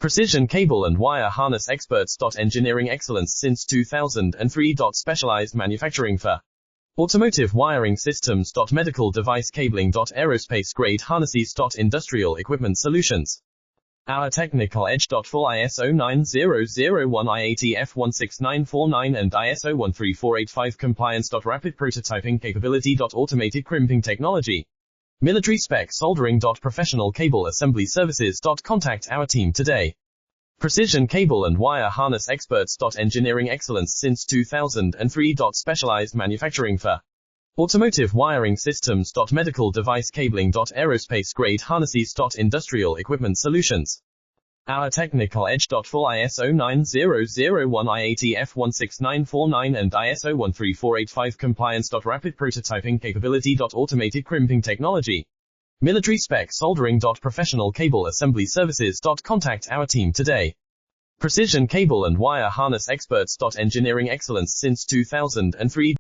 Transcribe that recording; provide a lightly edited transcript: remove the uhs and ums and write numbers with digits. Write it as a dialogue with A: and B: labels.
A: Precision cable and wire harness experts. Engineering excellence since 2003. Specialized manufacturing for automotive wiring systems. Medical device cabling. Aerospace grade harnesses. Industrial equipment solutions. Our technical edge. Full ISO 9001 IATF 16949 and ISO 13485 compliance. Rapid prototyping capability. Automated crimping technology. Military spec soldering. Professional cable assembly services. Contact our team today. Precision cable and wire harness experts. Engineering excellence since 2003. Specialized manufacturing for automotive wiring systems. Medical device cabling. Aerospace grade harnesses. Industrial equipment solutions. Our technical edge. Full ISO 9001 IATF 16949 and ISO 13485 compliance. Rapid prototyping capability. Automated crimping technology. Military spec soldering. Professional cable assembly services. Contact our team today. Precision cable and wire harness experts. Engineering excellence since 2003.